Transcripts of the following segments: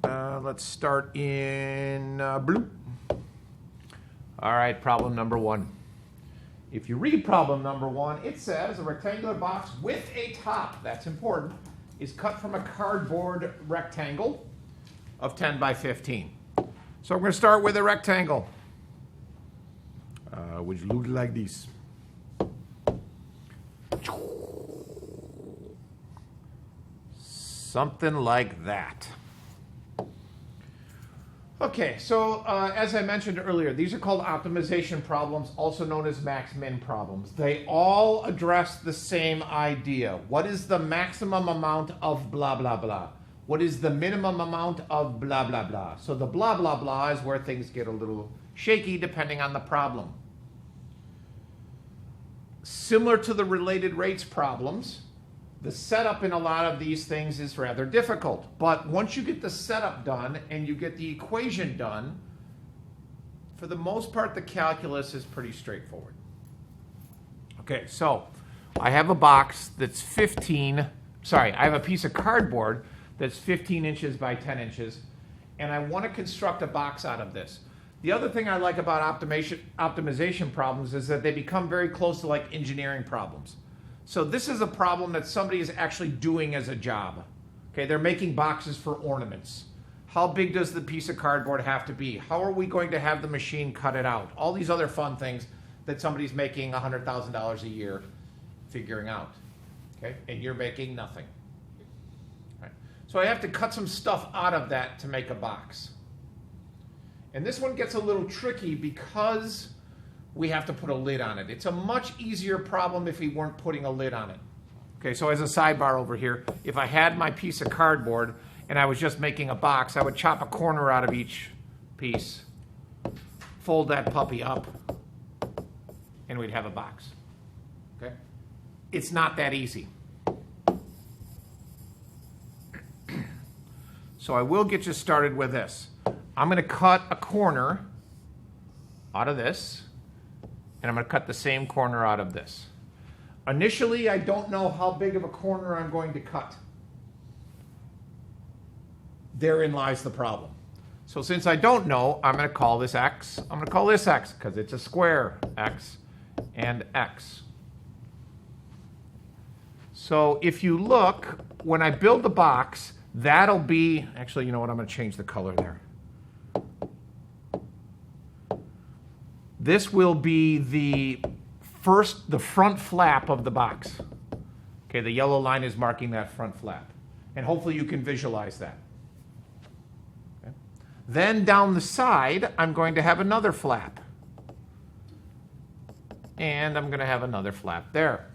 Let's start in blue. All right, problem number 1. If you read problem number 1, it says a rectangular box with a top, that's important, is cut from a cardboard rectangle of 10 by 15. So we're going to start with a rectangle, which looks like this. Something like that. Okay, so as I mentioned earlier, these are called optimization problems, also known as max-min problems. They all address the same idea. What is the maximum amount of blah, blah, blah? What is the minimum amount of blah, blah, blah? So the blah, blah, blah is where things get a little shaky depending on the problem. Similar to the related rates problems, the setup in a lot of these things is rather difficult. But once you get the setup done and you get the equation done, for the most part, the calculus is pretty straightforward. Okay, so I have a box that's I have a piece of cardboard that's 15 inches by 10 inches, and I want to construct a box out of this. The other thing I like about optimization problems is that they become very close to like engineering problems. So this is a problem that somebody is actually doing as a job. Okay, they're making boxes for ornaments. How big does the piece of cardboard have to be? How are we going to have the machine cut it out? All these other fun things that somebody's making $100,000 a year figuring out. Okay, and you're making nothing. Right. So I have to cut some stuff out of that to make a box. And this one gets a little tricky because we have to put a lid on it. It's a much easier problem if we weren't putting a lid on it. Okay, so as a sidebar over here, if I had my piece of cardboard and I was just making a box, I would chop a corner out of each piece, fold that puppy up, and we'd have a box. Okay? It's not that easy. So I will get you started with this. I'm going to cut a corner out of this, and I'm going to cut the same corner out of this. Initially, I don't know how big of a corner I'm going to cut. Therein lies the problem. So since I don't know, I'm going to call this X. I'm going to call this X because it's a square, X and X. So if you look, when I build the box, that'll be, actually, you know what, I'm going to change the color there. This will be the front flap of the box. Okay, the yellow line is marking that front flap. And hopefully you can visualize that. Okay. Then down the side, I'm going to have another flap. And I'm going to have another flap there.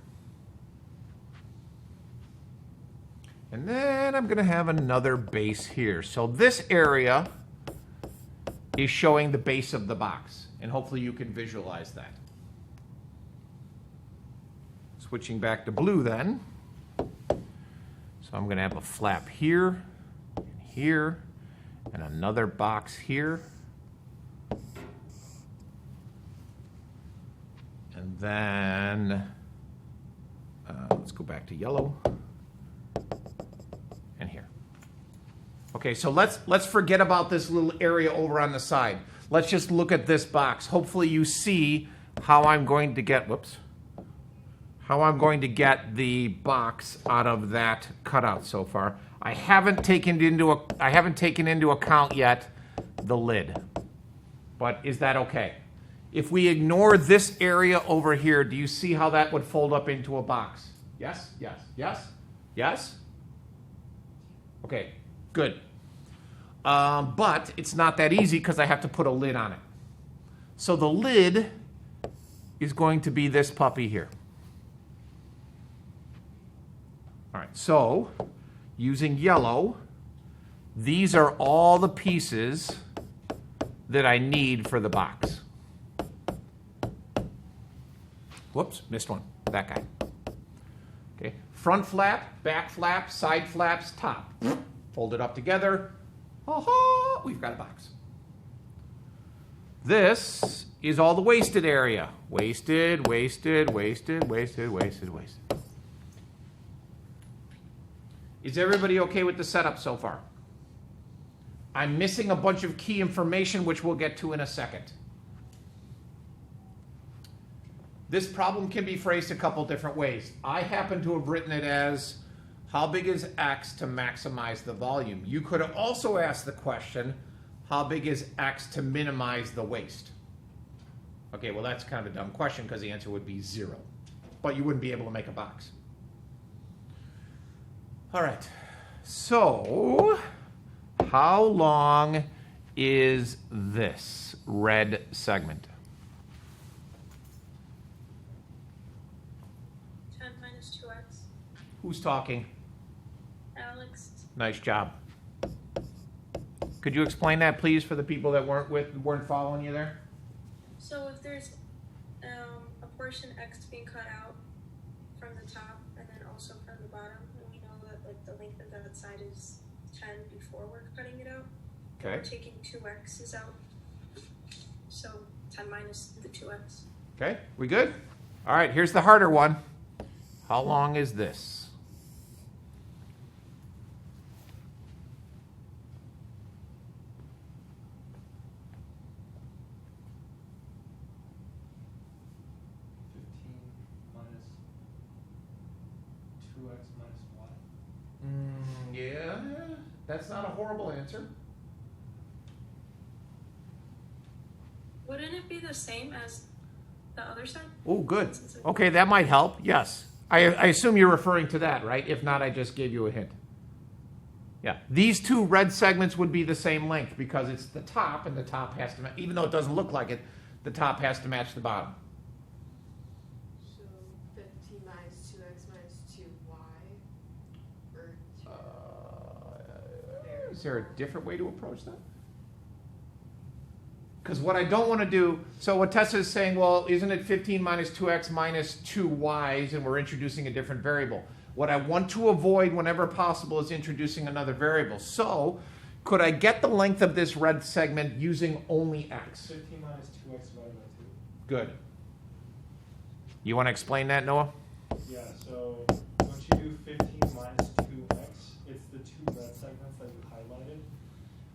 And then I'm going to have another base here. So this area is showing the base of the box. And hopefully you can visualize that. Switching back to blue then. So I'm going to have a flap here, and here, and another box here. And then, let's go back to yellow. And here. Okay, so let's forget about this little area over on the side. Let's just look at this box. Hopefully you see how I'm going to get, how I'm going to get the box out of that cutout so far. I haven't taken into account yet the lid. But is that okay? If we ignore this area over here, do you see how that would fold up into a box? Yes, yes, yes, yes? Okay, good. But it's not that easy because I have to put a lid on it. So the lid is going to be this puppy here. All right, so using yellow, these are all the pieces that I need for the box. Whoops, missed one. That guy. Okay, front flap, back flap, side flaps, top. Fold it up together. Aha, we've got a box. This is all the wasted area. Wasted, wasted, wasted, wasted, wasted, wasted. Is everybody okay with the setup so far? I'm missing a bunch of key information, which we'll get to in a second. This problem can be phrased a couple different ways. I happen to have written it as, how big is X to maximize the volume? You could have also asked the question, how big is X to minimize the waste? Okay, well, that's kind of a dumb question because the answer would be 0. But you wouldn't be able to make a box. All right, so how long is this red segment? 10 minus 2x. Who's talking? Alex. Nice job. Could you explain that, please, for the people that weren't following you there? So if there's a portion x being cut out from the top and then also from the bottom, and we know that like the length of that side is 10 before we're cutting it out. Okay. We're taking 2x's out. So 10 minus the 2x. Okay, we good? All right, here's the harder one. How long is this? Yeah, that's not a horrible answer. Wouldn't it be the same as the other side? Oh, good. Okay, that might help. Yes. I assume you're referring to that, right? If not, I just gave you a hint. Yeah. These two red segments would be the same length because it's the top, and the top has to, even though it doesn't look like it, the top has to match the bottom. So 15 minus 2x minus 2y, or 2. Is there a different way to approach that? Because what I don't want to do, so what Tessa is saying, well, isn't it 15 minus 2x minus 2y's, and we're introducing a different variable? What I want to avoid whenever possible is introducing another variable. So could I get the length of this red segment using only x? 15 minus 2x divided by 2. Good. You want to explain that, Noah? Yeah, so once you do 15 minus 2x, it's the two red segments that you highlighted.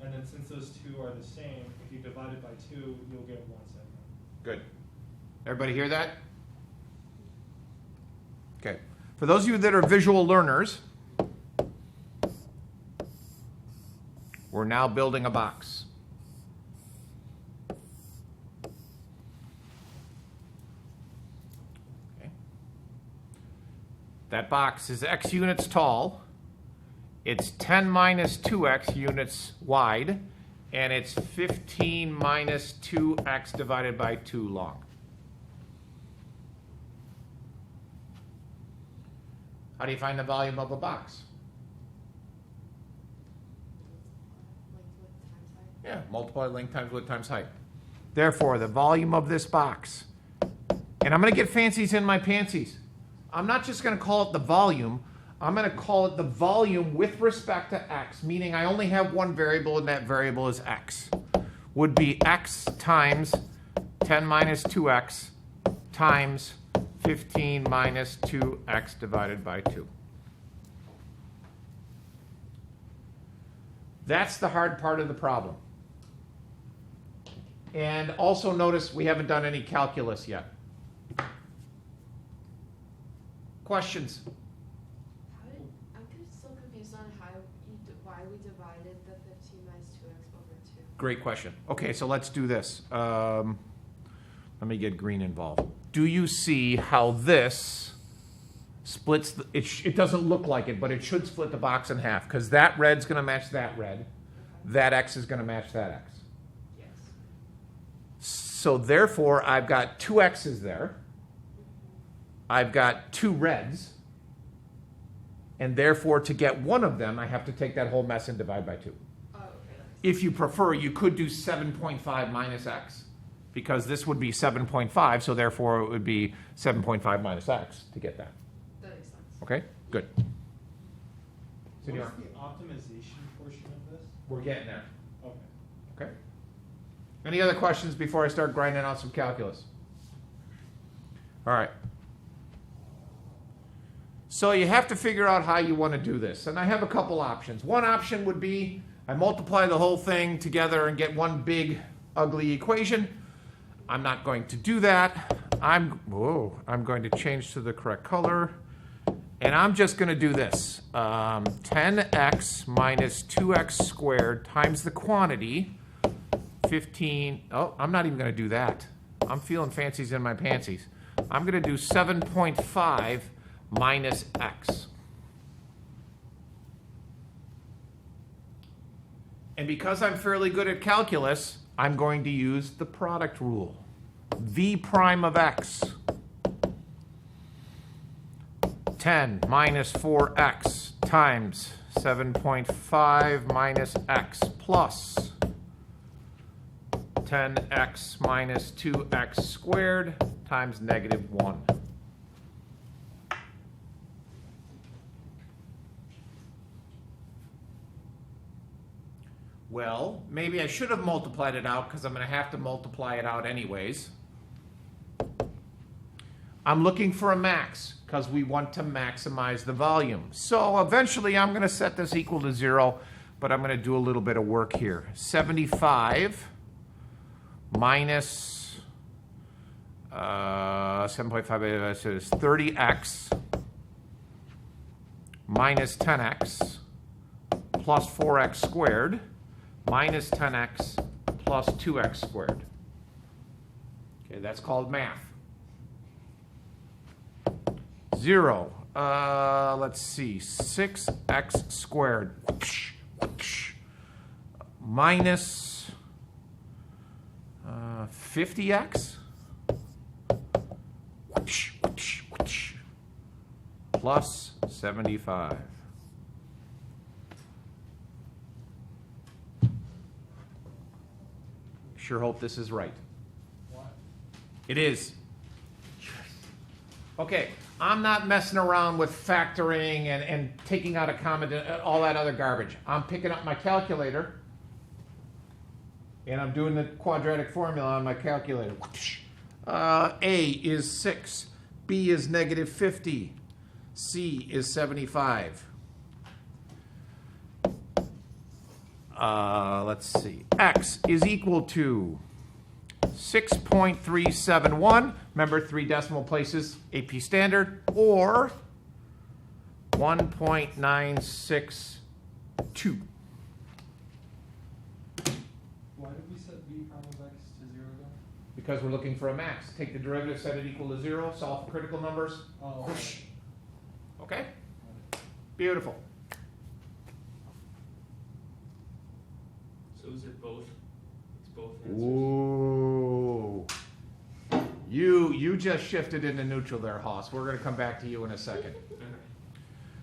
And then since those two are the same, if you divide it by 2, you'll get one segment. Good. Everybody hear that? Okay. For those of you that are visual learners, we're now building a box. Okay. That box is x units tall. It's 10 minus 2x units wide, and it's 15 minus 2x divided by 2 long. How do you find the volume of a box? Yeah, multiply length times width times height. Therefore, the volume of this box, and I'm going to get fancies in my pansies. I'm not just going to call it the volume. I'm going to call it the volume with respect to x, meaning I only have one variable, and that variable is x. Would be x times 10 minus 2x times 15 minus 2x divided by 2. That's the hard part of the problem. And also notice we haven't done any calculus yet. Questions? I'm still confused on why we divided the 15 minus 2x over 2. Great question. Okay, so let's do this. Let me get green involved. Do you see how this splits? It doesn't look like it, but it should split the box in half because that red's going to match that red. Okay. That x is going to match that x. Yes. So therefore, I've got two x's there. I've got two reds. And therefore, to get one of them, I have to take that whole mess and divide by 2. Oh, okay. If you prefer, you could do 7.5 minus x, because this would be 7.5, so therefore it would be 7.5 minus x to get that. That makes sense. Okay? Good. So What is the optimization portion of this? we're getting there. Okay. Okay? Any other questions before I start grinding out some calculus? All right. So you have to figure out how you want to do this. And I have a couple options. One option would be I multiply the whole thing together and get one big ugly equation. I'm not going to do that. I'm going to change to the correct color. And I'm just going to do this. 10x minus 2x squared times the quantity, 15. Oh, I'm not even going to do that. I'm feeling fancies in my pantsies. I'm going to do 7.5 minus x. And because I'm fairly good at calculus, I'm going to use the product rule. V prime of x. 10 minus 4x times 7.5 minus x plus 10x minus 2x squared times negative 1. Well, maybe I should have multiplied it out because I'm going to have to multiply it out anyways. I'm looking for a max because we want to maximize the volume. So eventually I'm going to set this equal to 0, but I'm going to do a little bit of work here. 75 minus 7.5 is 30x minus 10x plus 4x squared minus 10x plus 2x squared. Okay, that's called math. 0. Let's see. 6x squared minus 50x plus 75. Sure hope this is right. What? It is. Okay, I'm not messing around with factoring and taking out a comma, all that other garbage. I'm picking up my calculator, and I'm doing the quadratic formula on my calculator. A is 6, B is negative 50, C is 75. Let's see. X is equal to 6.371. Remember, 3 decimal places, AP standard, or 1.962. Why did we set v prime of x to 0 again? Because we're looking for a max. Take the derivative, set it equal to 0, solve for critical numbers. Oh, Whoosh. Okay? Beautiful. So is it both? It's both answers? Ooh. You just shifted into neutral there, Hoss. We're going to come back to you in a second. Okay.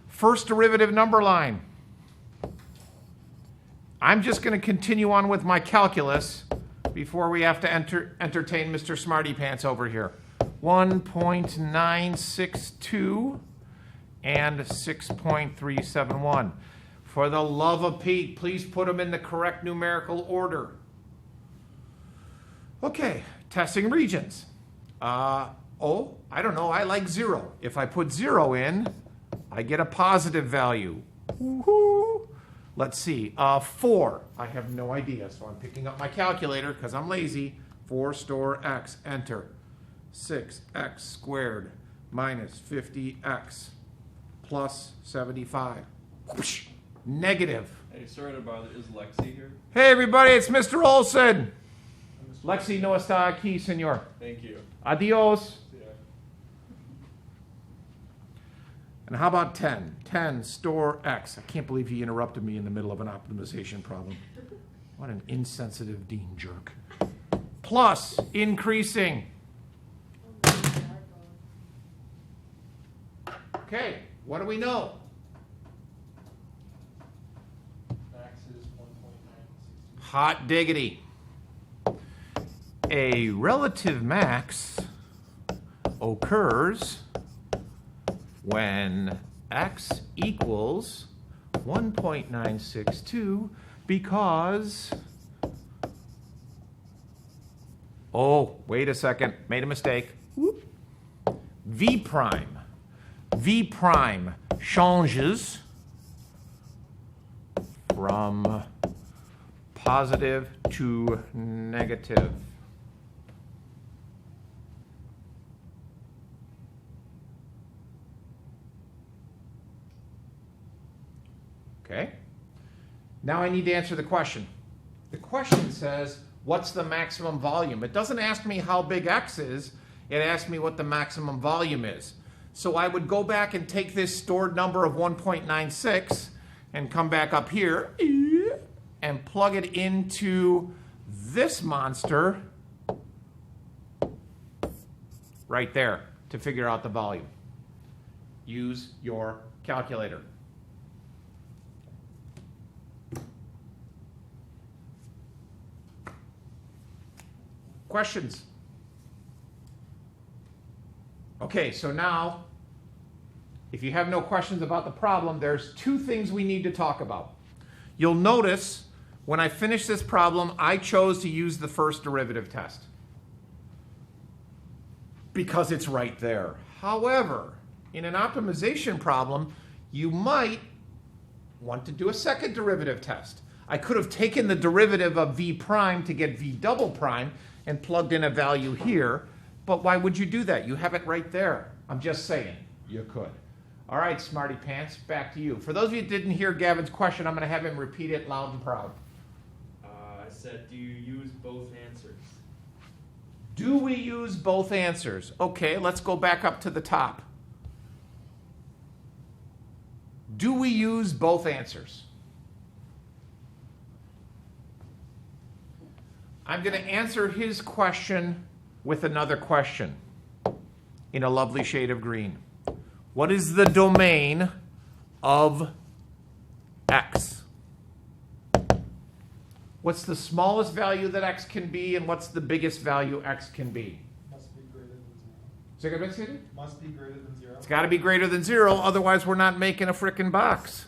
First derivative number line. I'm just going to continue on with my calculus before we have to entertain Mr. Smarty Pants over here. 1.962 and 6.371. For the love of Pete, please put them in the correct numerical order. Okay, testing regions. I don't know, I like 0. If I put 0 in, I get a positive value. Woohoo! Let's see, 4. I have no idea, so I'm picking up my calculator because I'm lazy. 4 store x, enter. 6x squared minus 50x plus 75. Whoosh. Negative. Hey, sorry to bother. Is Lexi here? Hey everybody, it's Mr. Olson. I'm just- Lexi no está aquí, señor. Thank you. Adios. Yeah. And how about 10? 10 store x. I can't believe he interrupted me in the middle of an optimization problem. What an insensitive Dean jerk. Plus, increasing. Okay, what do we know? Max is 1.962. Hot diggity. A relative max occurs when x equals 1.962 because... Oh, wait a second. Made a mistake. Whoop. V prime. V prime changes from positive to negative. Okay. Now I need to answer the question. The question says, what's the maximum volume? It doesn't ask me how big X is. It asks me what the maximum volume is. So I would go back and take this stored number of 1.96 and come back up here and plug it into this monster right there to figure out the volume. Use your calculator. Questions? Okay, so now, if you have no questions about the problem, there's two things we need to talk about. You'll notice when I finish this problem, I chose to use the first derivative test because it's right there. However, in an optimization problem, you might want to do a second derivative test. I could have taken the derivative of v prime to get v double prime and plugged in a value here, but why would you do that? You have it right there. I'm just saying, you could. All right, smarty pants, back to you. For those of you that didn't hear Gavin's question, I'm going to have him repeat it loud and proud. I said, do you use both answers? Do we use both answers? Okay, let's go back up to the top. Do we use both answers? I'm going to answer his question with another question in a lovely shade of green. What is the domain of X? What's the smallest value that X can be, and what's the biggest value X can be? Must be greater than 0. Is that gonna make sense? Must be greater than 0. It's got to be greater than 0, otherwise we're not making a frickin' box.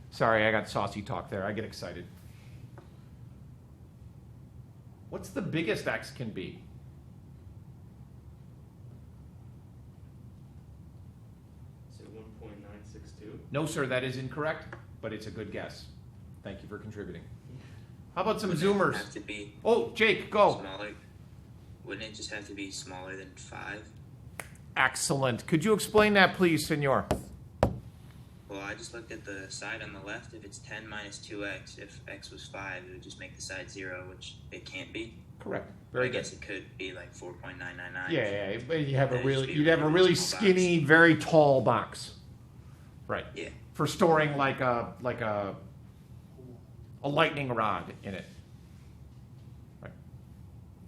Sorry, I got saucy talk there. I get excited. What's the biggest X can be? So 1.962. No, sir, that is incorrect, but it's a good guess. Thank you for contributing. How about some Wouldn't it zoomers? have to be Oh, Jake, go. smaller? Wouldn't it just have to be smaller than 5? Excellent. Could you explain that, please, senor? Well, I just looked at the side on the left. If it's 10 minus 2x, if x was 5, it would just make the side 0, which it can't be. Correct. I Very good. guess it could be like 4.999. Yeah, but you have a That'd really, just be you'd have a really really small skinny, very tall box. Right. Yeah. For storing like a lightning rod in it. Right.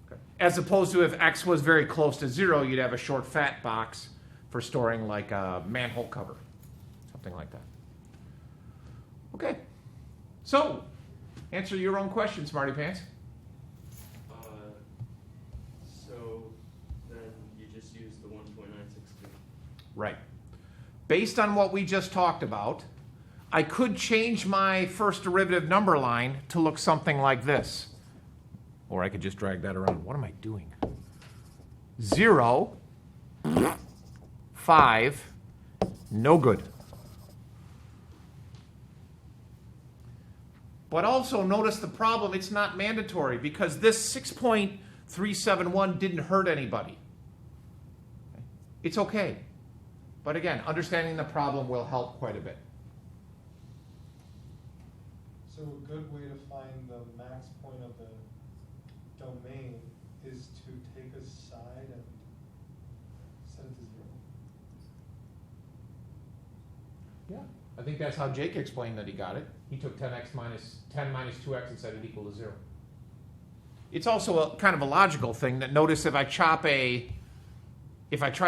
Okay. As opposed to if X was very close to 0, you'd have a short, fat box for storing like a manhole cover. Something like that. Okay. So, answer your own question, Smarty Pants. So then you just use the 1.962. Right. Based on what we just talked about, I could change my first derivative number line to look something like this. Or I could just drag that around. What am I doing? 0, 5, no good. But also notice the problem, it's not mandatory because this 6.371 didn't hurt anybody. It's okay. But again, understanding the problem will help quite a bit. So a good way to find the max point of the domain is to take a side and set it to 0. Yeah, I think that's how Jake explained that he got it. He took 10 minus 2x and set it equal to 0. It's also a kind of a logical thing that notice if I try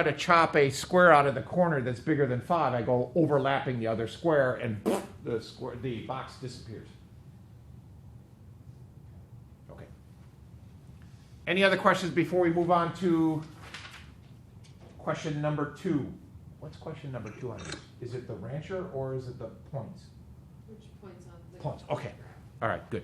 to chop a square out of the corner that's bigger than 5, I go overlapping the other square and the box disappears. Okay. Any other questions before we move on to question number 2? What's question number 2 on this? Is it the rancher or is it the points? Which points on the Points. Okay. All right. Good.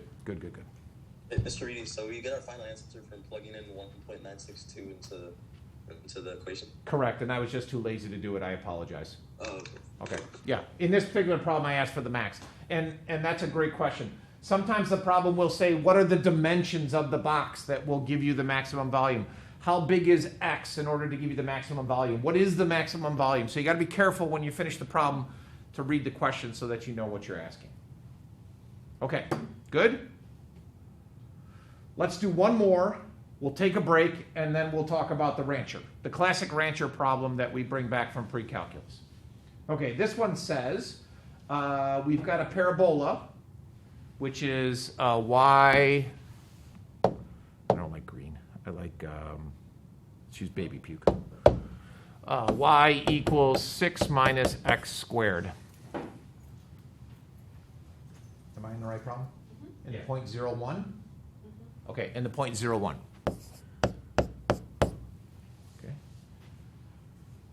Mr. Reedy, so we get our final answer from plugging in 1.962 into the equation? Correct. And I was just too lazy to do it. I apologize. Oh, okay. Okay. Yeah. In this particular problem, I asked for the max. And that's a great question. Sometimes the problem will say, what are the dimensions of the box that will give you the maximum volume? How big is X in order to give you the maximum volume? What is the maximum volume? So you got to be careful when you finish the problem to read the question so that you know what you're asking. Okay, good? Let's do one more. We'll take a break, and then we'll talk about the rancher, the classic rancher problem that we bring back from pre-calculus. Okay, this one says we've got a parabola, which is y, I don't like green, I like, let's use baby puke. Y equals 6 minus x squared. Am I in the right problem? In the 0.01? Okay, in the 0.01. Okay.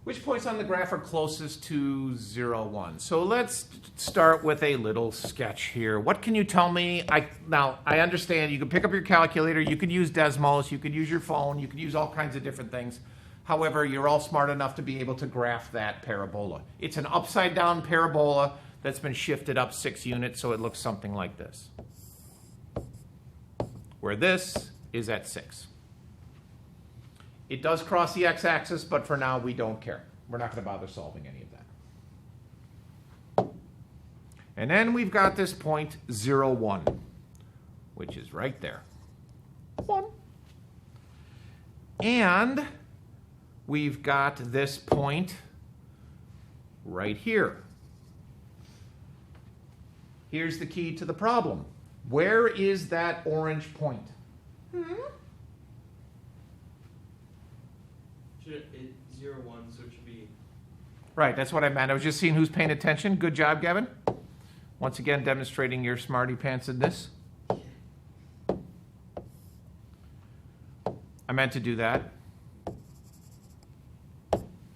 Which points on the graph are closest to 0, 1? So let's start with a little sketch here. What can you tell me? Now, I understand you can pick up your calculator, you could use Desmos, you could use your phone, you could use all kinds of different things. However, you're all smart enough to be able to graph that parabola. It's an upside down parabola that's been shifted up 6 units, so it looks something like this, where this is at 6. It does cross the x-axis, but for now we don't care. We're not going to bother solving any of that. And then we've got this point 0, 1, which is right there. 1. And we've got this point right here. Here's the key to the problem. Where is that orange point? Should it 0, 1, so it should be. Right, that's what I meant. I was just seeing who's paying attention. Good job, Gavin. Once again, demonstrating your smarty pantsedness. I meant to do that.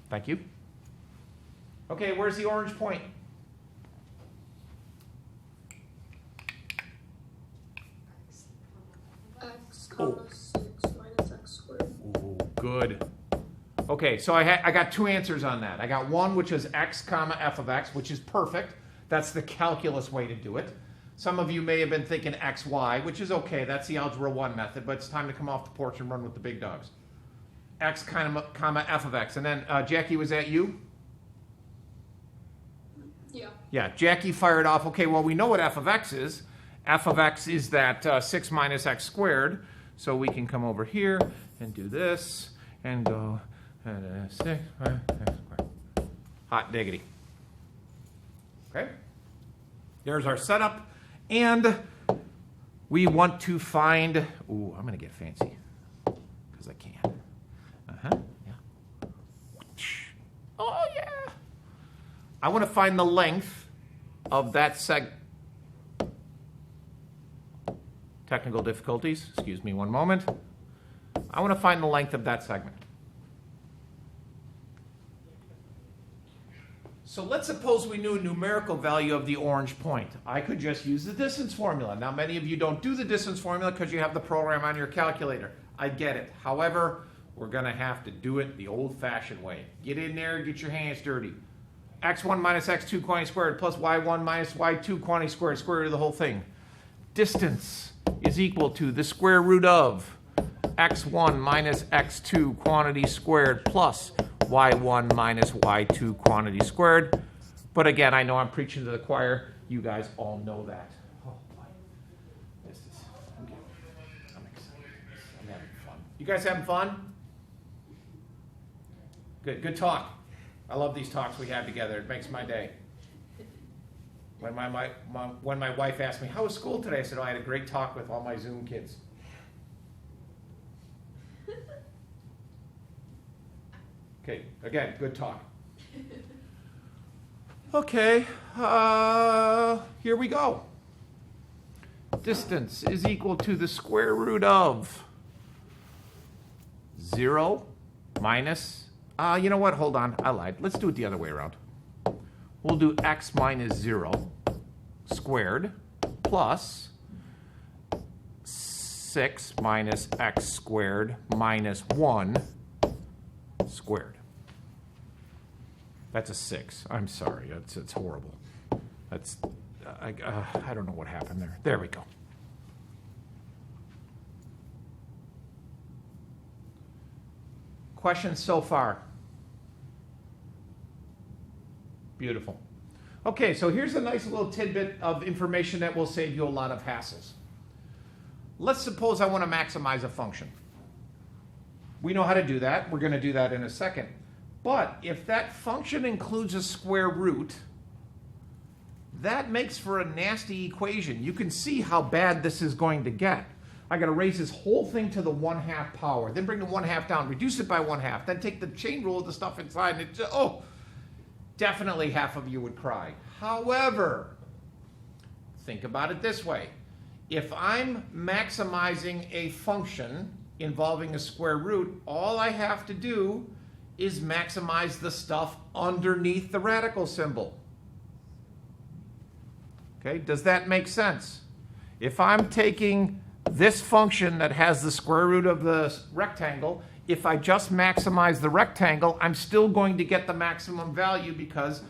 Thank you. Okay, where's the orange point? X, comma 6 minus x squared. Ooh, good. Okay, so I got 2 answers on that. I got one, which is x comma f of x, which is perfect. That's the calculus way to do it. Some of you may have been thinking xy, which is okay. That's the Algebra 1 method, but it's time to come off the porch and run with the big dogs. X comma f of x. And then, Jackie, was that you? Yeah. Yeah, Jackie fired off. Okay, well, we know what f of x is. F of x is that 6 minus x squared. So we can come over here and do this and go 6 minus x squared. Hot diggity. Okay? There's our setup. And we want to find... Ooh, I'm going to get fancy because I can. Yeah. Oh, yeah. I want to find the length of that Technical difficulties. Excuse me one moment. I want to find the length of that segment. So let's suppose we knew a numerical value of the orange point. I could just use the distance formula. Now, many of you don't do the distance formula because you have the program on your calculator. I get it. However, we're going to have to do it the old-fashioned way. Get in there, get your hands dirty. x1 minus x2 quantity squared plus y1 minus y2 quantity squared, square root of the whole thing. Distance is equal to the square root of x1 minus x2 quantity squared plus y1 minus y2 quantity squared. But again, I know I'm preaching to the choir. You guys all know that. Oh, boy. I'm excited. I'm having fun. You guys having fun? Good talk. I love these talks we have together. It makes my day. When my wife asked me, how was school today? I said, oh, I had a great talk with all my Zoom kids. Okay, again, good talk. Okay, here we go. Distance is equal to the square root of 0 minus, you know what, hold on, I lied. Let's do it the other way around. We'll do x minus 0 squared plus 6 minus x squared minus 1 squared. That's a 6. I'm sorry. It's horrible. I don't know what happened there. There we go. Questions so far? Beautiful. Okay, so here's a nice little tidbit of information that will save you a lot of hassles. Let's suppose I want to maximize a function. We know how to do that. We're going to do that in a second. But if that function includes a square root, that makes for a nasty equation. You can see how bad this is going to get. I got to raise this whole thing to the 1/2 power, then bring the 1/2 down, reduce it by 1/2, then take the chain rule of the stuff inside, and it just, definitely half of you would cry. However, think about it this way. If I'm maximizing a function involving a square root, all I have to do is maximize the stuff underneath the radical symbol. Okay, does that make sense? If I'm taking this function that has the square root of the rectangle, if I just maximize the rectangle, I'm still going to get the maximum value, because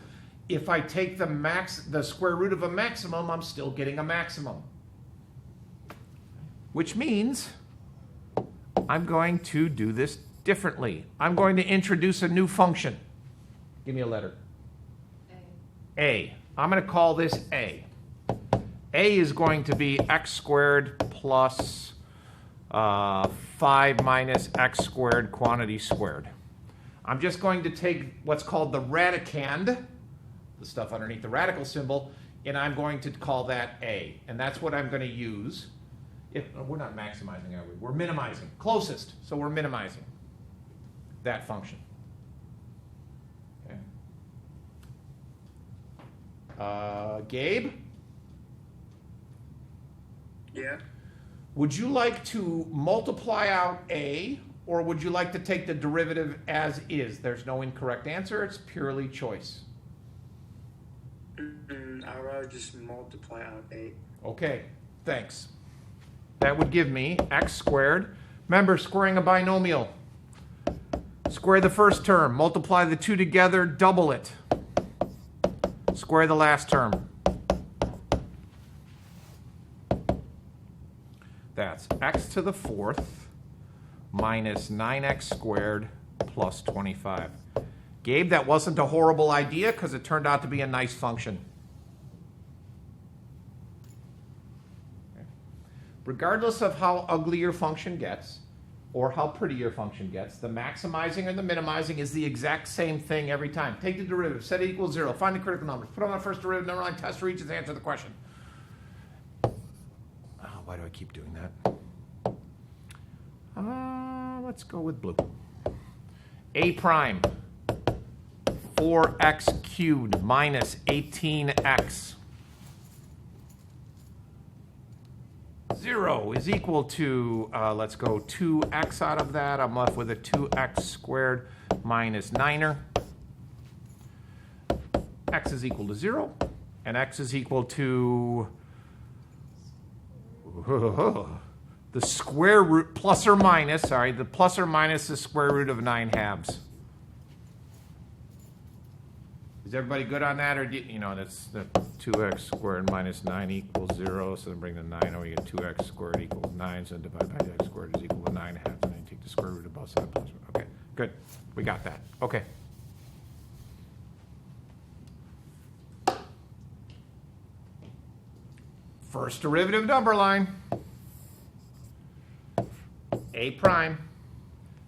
if I take the square root of a maximum, I'm still getting a maximum. Which means I'm going to do this differently. I'm going to introduce a new function. Give me a letter. A. I'm going to call this A. A is going to be x squared plus 5 minus x squared quantity squared. I'm just going to take what's called the radicand, the stuff underneath the radical symbol, and I'm going to call that A. And that's what I'm going to use. We're not maximizing, are we? We're minimizing. Closest, so we're minimizing that function. Okay. Gabe? Yeah. Would you like to multiply out A, or would you like to take the derivative as is? There's no incorrect answer. It's purely choice. I'd rather just multiply out 8. Okay, thanks. That would give me x squared. Remember, squaring a binomial. Square the first term, multiply the two together, double it. Square the last term. That's x to the 4th minus 9x squared plus 25. Gabe, that wasn't a horrible idea because it turned out to be a nice function. Okay. Regardless of how ugly your function gets or how pretty your function gets, the maximizing or the minimizing is the exact same thing every time. Take the derivative, set it equals 0, find the critical numbers, put on the first derivative, number line, test for each, and answer the question. Why do I keep doing that? Let's go with blue. A prime, 4x cubed minus 18x. 0 is equal to, let's go 2x out of that. I'm left with a 2x squared minus 9er. X is equal to 0, and x is equal to the square root plus or minus, the plus or minus the square root of 9/2. Is everybody good on that? Or, that's the 2x squared minus 9 equals 0. So then bring the 9 over, you get 2x squared equals 9. So divide by x squared is equal to 9/2. And then take the square root of both sides. Okay, good. We got that. Okay. First derivative number line. A prime,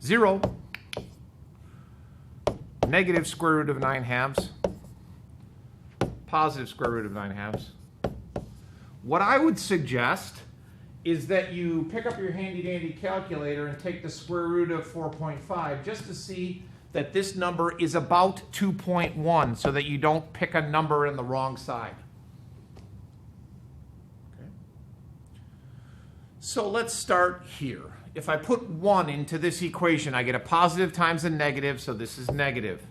0, negative square root of 9/2, positive square root of 9/2. What I would suggest is that you pick up your handy dandy calculator and take the square root of 4.5 just to see that this number is about 2.1 so that you don't pick a number in the wrong side. Okay. So let's start here. If I put 1 into this equation, I get a positive times a negative, so this is negative,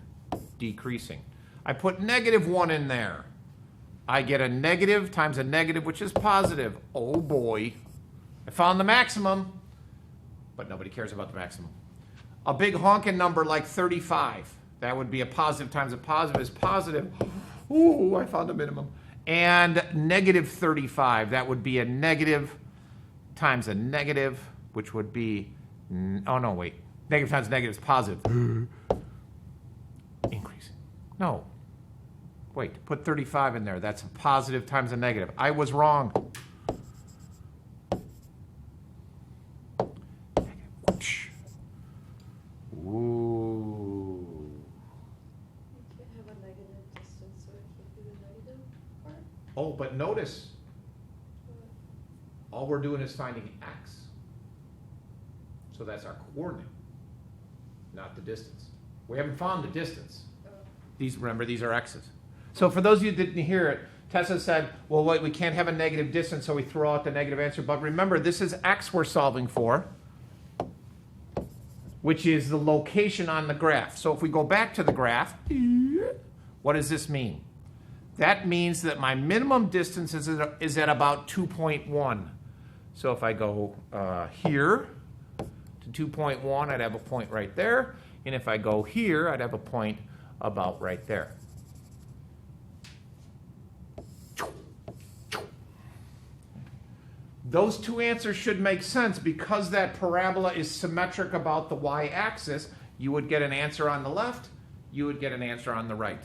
decreasing. I put -1 in there. I get a negative times a negative, which is positive. Oh boy. I found the maximum, but nobody cares about the maximum. A big honking number like 35. That would be a positive times a positive is positive. Ooh, I found a minimum. and negative 35. That would be a negative times a negative, which would be, oh no, wait. Negative times negative is positive. Increasing. No. Wait, put 35 in there. That's a positive times a negative. I was wrong. Whoosh. Ooh. You can't have a negative distance, so it can't be the negative part. Oh, but notice, all we're doing is finding x. So that's our coordinate, not the distance. We haven't found the distance. Remember, these are x's. So for those of you that didn't hear it, Tessa said, well, wait, we can't have a negative distance, so we throw out the negative answer. But remember, this is x we're solving for, which is the location on the graph. So if we go back to the graph, what does this mean? That means that my minimum distance is at about 2.1. So if I go here to 2.1, I'd have a point right there. And if I go here, I'd have a point about right there. Those two answers should make sense because that parabola is symmetric about the y-axis. You would get an answer on the left, you would get an answer on the right.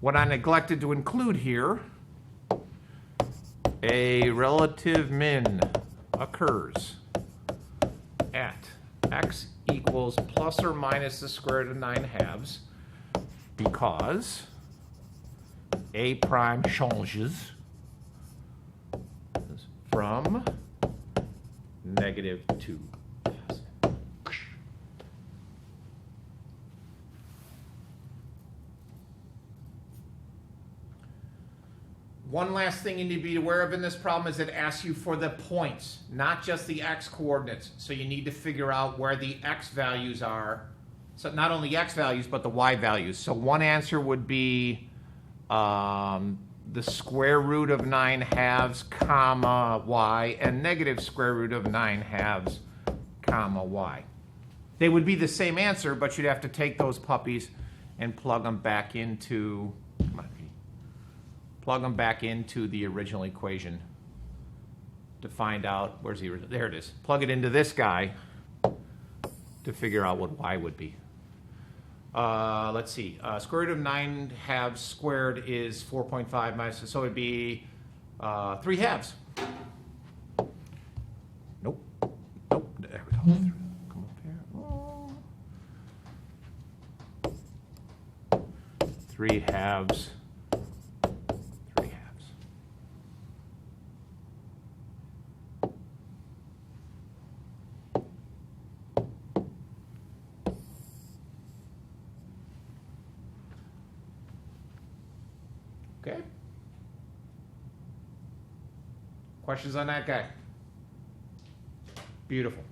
What I neglected to include here, a relative min occurs at x equals plus or minus the square root of 9/2 because a prime changes from negative to positive. One last thing you need to be aware of in this problem is it asks you for the points, not just the x coordinates. So you need to figure out where the x values are. So not only x values, but the y values. So one answer would be the square root of 9/2 comma y and negative square root of 9/2 comma y. They would be the same answer, but you'd have to take those puppies and plug them back into, come on, plug them back into the original equation to find out, where's the original, there it is. Plug it into this guy to figure out what y would be. Let's see, square root of 9/2 squared is 4.5 minus, so it'd be 3/2. Nope, nope, there we go. Come up here. Oh. 3/2. 3/2. Okay. Questions on that guy? Beautiful.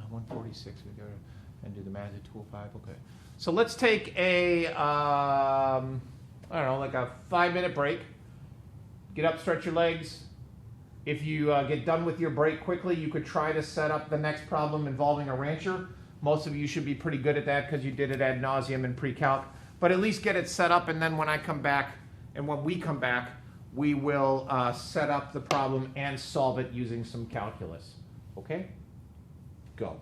146. We go and do the math at 205. Okay. So let's take a, I don't know, like a 5-minute break. Get up, stretch your legs. If you get done with your break quickly, you could try to set up the next problem involving a rancher. Most of you should be pretty good at that because you did it ad nauseum in pre-calc. But at least get it set up, and then when I come back, and when we come back, we will set up the problem and solve it using some calculus. Okay? Go.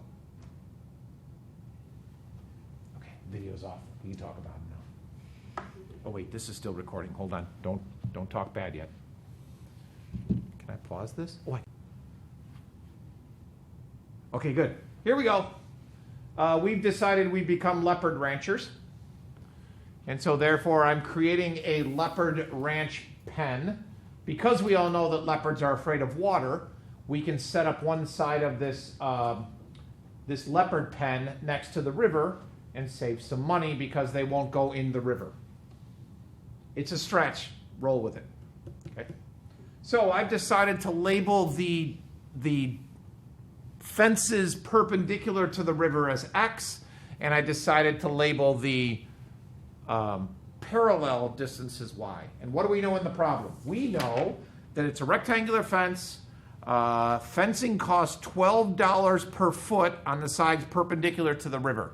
Okay, video's off. We can talk about it now. Oh wait, this is still recording. Hold on. Don't talk bad yet. Can I pause this? Oh, okay, good. Here we go. We've decided we become leopard ranchers. And so therefore I'm creating a leopard ranch pen. Because we all know that leopards are afraid of water, we can set up one side of this, this leopard pen next to the river and save some money because they won't go in the river. It's a stretch. Roll with it. Okay. So I've decided to label the fences perpendicular to the river as X, and I decided to label the parallel distance as Y. And what do we know in the problem? We know that it's a rectangular fence. Fencing costs $12 per foot on the sides perpendicular to the river.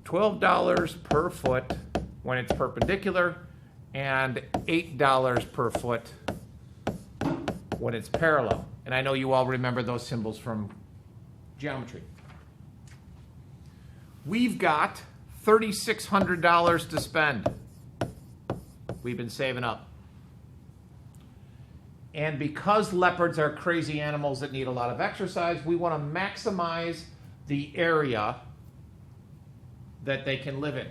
$12 per foot when it's perpendicular, and $8 per foot when it's parallel. And I know you all remember those symbols from geometry. We've got $3,600 to spend. We've been saving up. And because leopards are crazy animals that need a lot of exercise, we want to maximize the area that they can live in.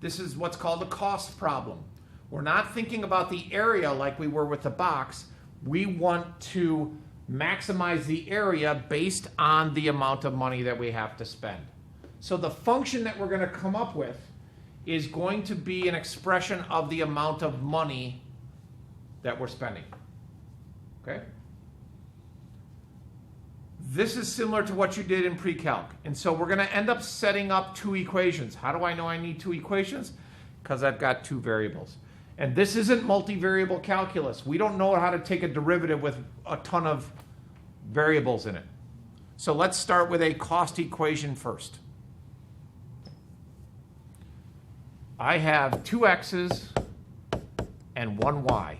This is what's called a cost problem. We're not thinking about the area like we were with the box. We want to maximize the area based on the amount of money that we have to spend. So the function that we're going to come up with is going to be an expression of the amount of money that we're spending. Okay? This is similar to what you did in pre-calc. And so we're going to end up setting up two equations. How do I know I need two equations? Because I've got two variables. And this isn't multivariable calculus. We don't know how to take a derivative with a ton of variables in it. So let's start with a cost equation first. I have two x's and one y.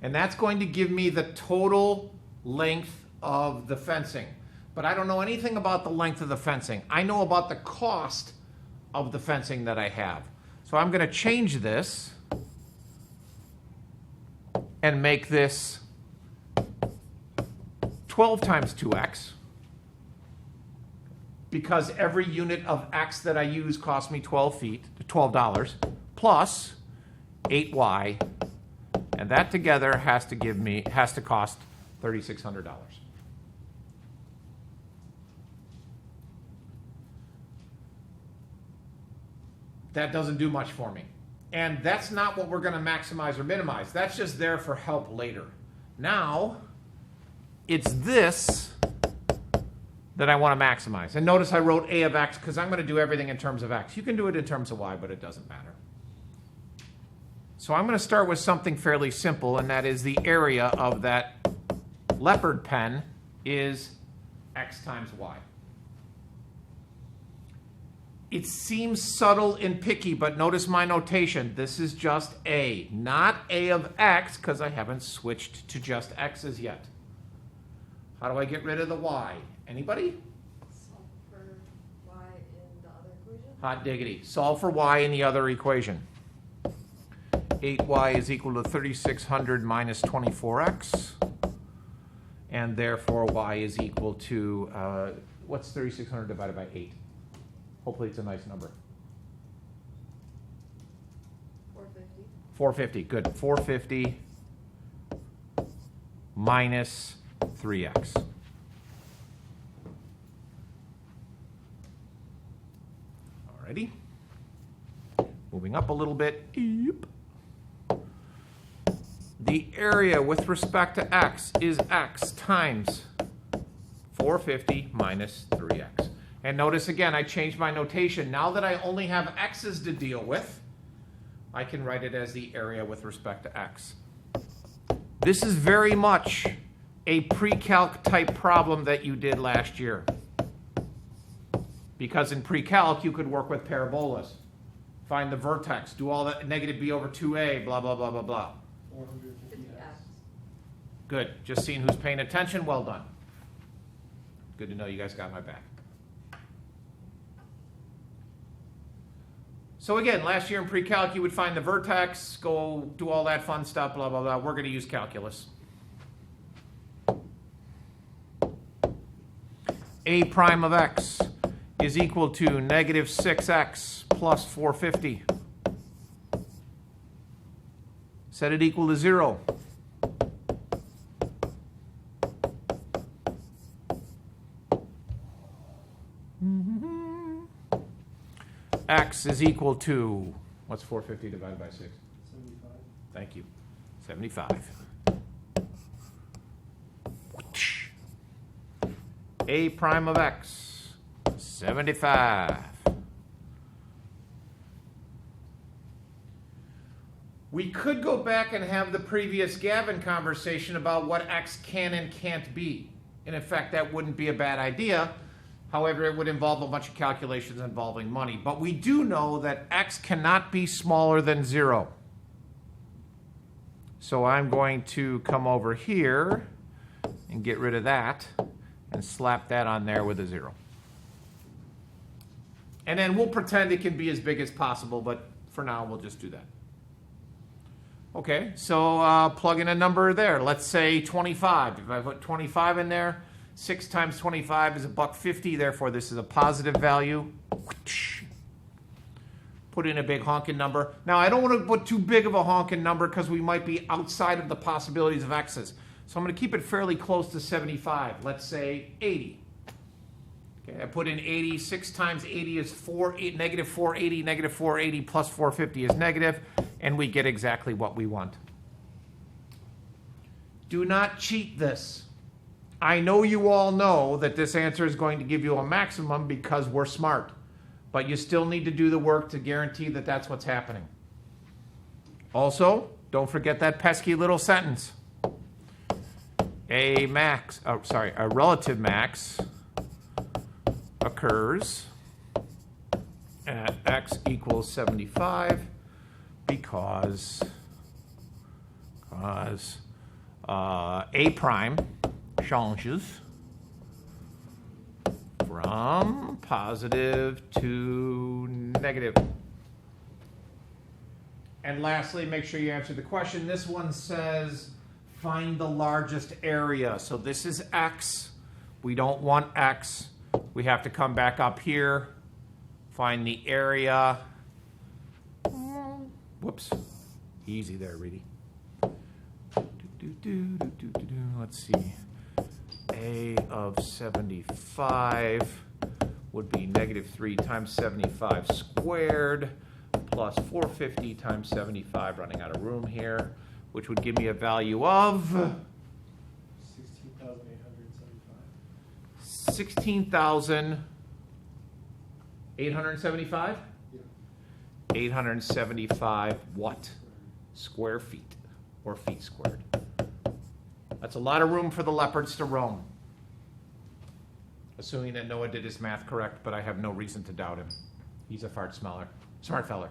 And that's going to give me the total length of the fencing. But I don't know anything about the length of the fencing. I know about the cost of the fencing that I have. So I'm going to change this and make this 12 times 2x, because every unit of x that I use costs me $12, plus 8y, and that together has to cost $3,600. That doesn't do much for me. And that's not what we're going to maximize or minimize. That's just there for help later. Now, it's this that I want to maximize. And notice I wrote a of x because I'm going to do everything in terms of x. You can do it in terms of y, but it doesn't matter. So I'm going to start with something fairly simple, and that is the area of that leopard pen is x times y. It seems subtle and picky, but notice my notation. This is just a, not a of x, because I haven't switched to just x's yet. How do I get rid of the y? Anybody? Solve for y in the other equation? Hot diggity. Solve for y in the other equation. 8y is equal to 3,600 minus 24x. And therefore y is equal to, what's 3,600 divided by 8? Hopefully it's a nice number. 450. 450, good. 450 minus 3x. Alrighty. Moving up a little bit. Yep. The area with respect to x is x times 450 minus 3x. And notice again, I changed my notation. Now that I only have x's to deal with, I can write it as the area with respect to x. This is very much a pre-calc type problem that you did last year. Because in pre-calc, you could work with parabolas. Find the vertex, do all that, negative b over 2a, blah, blah, blah, blah, blah. 450x. Good. Just seeing who's paying attention. Well done. Good to know you guys got my back. So again, last year in pre-calc, you would find the vertex, go do all that fun stuff, blah, blah, blah. We're going to use calculus. A prime of x is equal to negative 6x plus 450. Set it equal to 0. X is equal to, what's 450 divided by 6? 75. Thank you. 75. A prime of x, 75. We could go back and have the previous Gavin conversation about what x can and can't be. And in fact, that wouldn't be a bad idea. However, it would involve a bunch of calculations involving money. But we do know that x cannot be smaller than 0. So I'm going to come over here and get rid of that and slap that on there with a 0. And then we'll pretend it can be as big as possible, but for now we'll just do that. Okay, so plug in a number there. Let's say 25. If I put 25 in there, 6 times 25 is $1.50, therefore this is a positive value. Put in a big honking number. Now I don't want to put too big of a honking number because we might be outside of the possibilities of x's. So I'm going to keep it fairly close to 75. Let's say 80. Okay, I put in 80. 6 times 80 is negative 480. Negative 480 plus 450 is negative, and we get exactly what we want. Do not cheat this. I know you all know that this answer is going to give you a maximum because we're smart, but you still need to do the work to guarantee that that's what's happening. Also, don't forget that pesky little sentence. A relative max occurs at x equals 75 because A prime changes from positive to negative. And lastly, make sure you answer the question. This one says, find the largest area. So this is x. We don't want x. We have to come back up here, find the area. Whoops. Easy there, Reedy. Let's see. A of 75 would be negative 3 times 75 squared plus 450 times 75, running out of room here, which would give me a value of 16,875. 16,875? Yeah. 875 what? Square feet, or feet squared. That's a lot of room for the leopards to roam. Assuming that Noah did his math correct, but I have no reason to doubt him. He's a smart feller.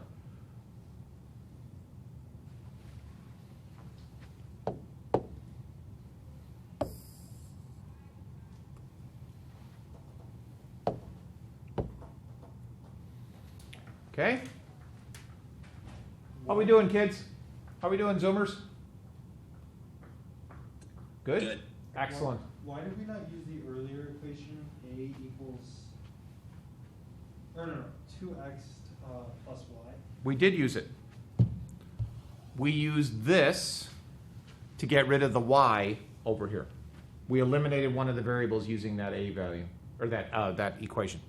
Okay? How we doing, kids? How we doing, Zoomers? Good? Good. Excellent. Why did we not use the earlier equation? A equals, no, 2x plus y. We did use it. We used this to get rid of the y over here. We eliminated one of the variables using that a value, or that equation.